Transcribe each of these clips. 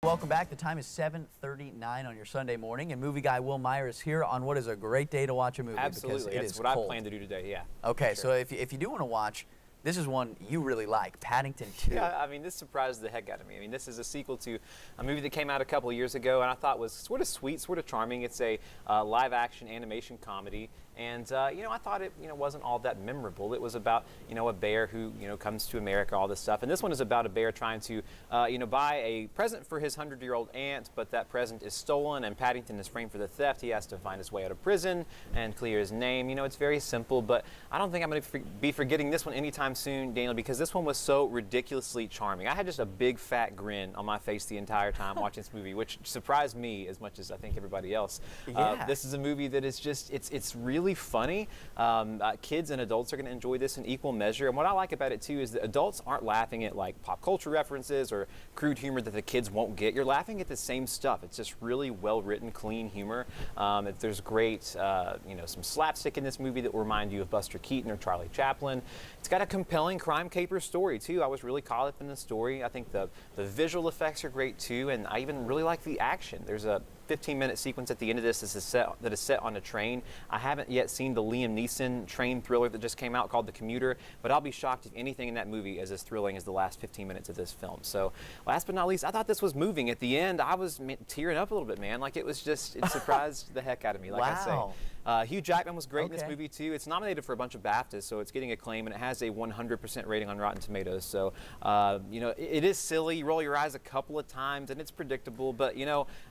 welcome back. The time is 7:39 on your Sunday morning, and movie guy Will Meyer is here on what is a great day to watch a movie. Absolutely, because that's what I plan to do today, yeah. Okay, sure. so if you do want to watch, this is one you really like, Paddington 2. Yeah, I mean, this surprised the heck out of me. I mean, this is a sequel to a movie that came out a couple of years ago, and I thought was sort of sweet, sort of charming. It's a live-action animation comedy, and I thought it wasn't all that memorable. It was about a bear who comes to America, all this stuff, and this one is about a bear trying to buy a present for his 100-year-old aunt, but that present is stolen, and Paddington is framed for the theft. He has to find his way out of prison and clear his name. It's very simple, but I don't think I'm going to be forgetting this one anytime soon, Daniel, because this one was so ridiculously charming. I had just a big fat grin on my face the entire time watching this movie, which surprised me as much as I think everybody else. Yeah. This is a movie that is just, it's really funny. Kids and adults are going to enjoy this in equal measure, and what I like about it too is that adults aren't laughing at like pop culture references or crude humor that the kids won't get. You're laughing at the same stuff. It's just really well written, clean humor. There's great some slapstick in this movie that will remind you of Buster Keaton or Charlie Chaplin. It's got a compelling crime caper story too. I was really caught up in the story. I think the visual effects are great too, and I even really like the action. There's a 15-minute sequence at the end of this that is set on a train. I haven't yet seen the Liam Neeson train thriller that just came out called The Commuter, but I'll be shocked if anything in that movie is as thrilling as the last 15 minutes of this film. So last but not least, I thought this was moving. At the end, I was tearing up a little bit, man. Like it surprised the heck out of me, like wow. I say. Hugh Jackman was great in this movie too. It's nominated for a bunch of BAFTAs, so it's getting acclaim, and it has a 100% rating on Rotten Tomatoes. So, it is silly. You roll your eyes a couple of times, and it's predictable, but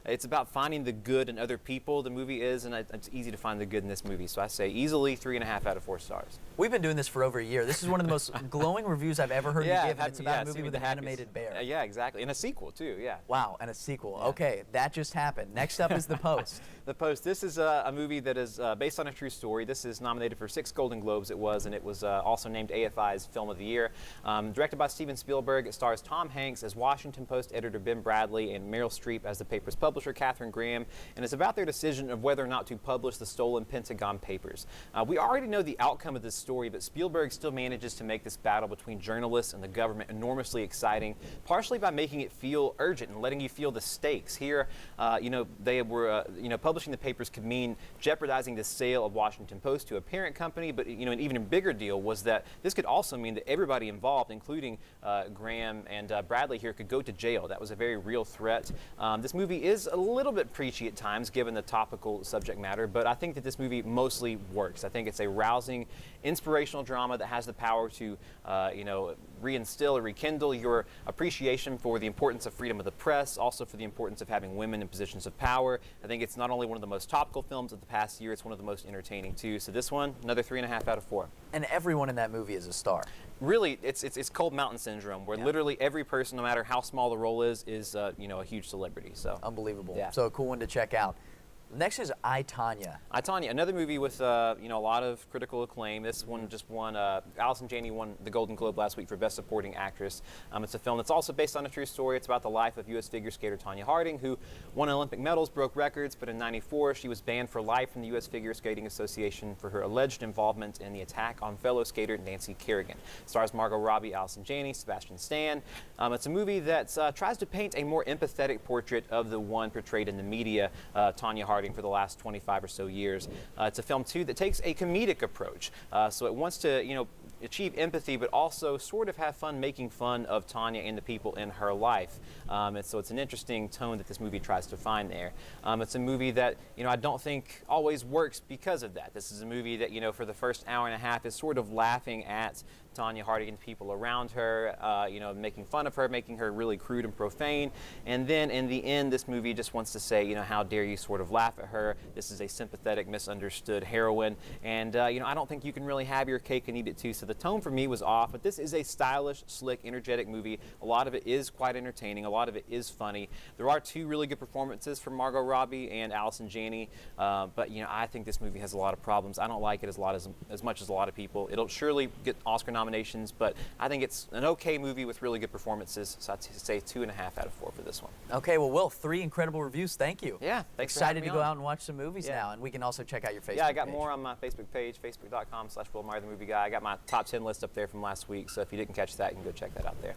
it's about finding the good in other people. The movie is, and it's easy to find the good in this movie. So I say easily 3.5 out of 4 stars. We've been doing this for over a year. This is one of the most glowing reviews I've ever heard you give, and it's about a movie with an animated bear. Yeah, exactly. And a sequel too, yeah. Wow, and a sequel. Yeah. Okay, that just happened. Next up is The Post. The Post. This is a movie that is based on a true story. This is nominated for 6 Golden Globes, and it was also named AFI's Film of the Year. Directed by Steven Spielberg, it stars Tom Hanks as Washington Post editor Ben Bradley and Meryl Streep as the paper's publisher Katharine Graham, and it's about their decision of whether or not to publish the stolen Pentagon Papers. We already know the outcome of this story, but Spielberg still manages to make this battle between journalists and the government enormously exciting, partially by making it feel urgent and letting you feel the stakes. Here, they were, publishing the papers could mean jeopardizing the sale of Washington Post to a parent company, but an even bigger deal was that this could also mean that everybody involved, including Graham and Bradley here, could go to jail. That was a very real threat. This movie is a little bit preachy at times, given the topical subject matter, but I think that this movie mostly works. I think it's a rousing, inspirational drama that has the power to, reinstill or rekindle your appreciation for the importance of freedom of the press, also for the importance of having women in positions of power. I think it's not only one of the most topical films of the past year, it's one of the most entertaining too. So this one, another 3.5 out of 4. And everyone in that movie is a star. Really, it's Cold Mountain Syndrome, where literally every person, no matter how small the role is a huge celebrity. So unbelievable. Yeah. So a cool one to check out. Next is I, Tonya. I, Tonya, another movie with a lot of critical acclaim. This one just won. Allison Janney won the Golden Globe last week for Best Supporting Actress. It's a film that's also based on a true story. It's about the life of U.S. figure skater Tonya Harding, who won Olympic medals, broke records, but in '94 she was banned for life from the U.S. Figure Skating Association for her alleged involvement in the attack on fellow skater Nancy Kerrigan. It stars Margot Robbie, Allison Janney, Sebastian Stan. It's a movie that tries to paint a more empathetic portrait of the one portrayed in the media, Tonya Harding, for the last 25 or so years. It's a film too that takes a comedic approach. So it wants to, achieve empathy, but also sort of have fun making fun of Tonya and the people in her life. And so it's an interesting tone that this movie tries to find there. It's a movie that, I don't think always works because of that. This is a movie that, for the first hour and a half is sort of laughing at Tonya Harding and people around her, making fun of her, making her really crude and profane. And then in the end, this movie just wants to say, how dare you sort of laugh at her. This is a sympathetic, misunderstood heroine. And, I don't think you can really have your cake and eat it too. So the tone for me was off, but this is a stylish, slick, energetic movie. A lot of it is quite entertaining. A lot of it is funny. There are 2 really good performances from Margot Robbie and Allison Janney. But, I think this movie has a lot of problems. I don't like it as much as a lot of people. It'll surely get Oscar nominations, but I think it's an okay movie with really good performances. So I'd say 2.5 out of 4 for this one. Okay, well, Will, 3 incredible reviews. Thank you. Yeah, thanks. Excited to go out and watch some movies now, and we can also check out your Facebook page. Yeah, I got more on my Facebook page, facebook.com/Will Meyer the Movie Guy. I got my top 10 list up there from last week, so if you didn't catch that, you can go check that out there.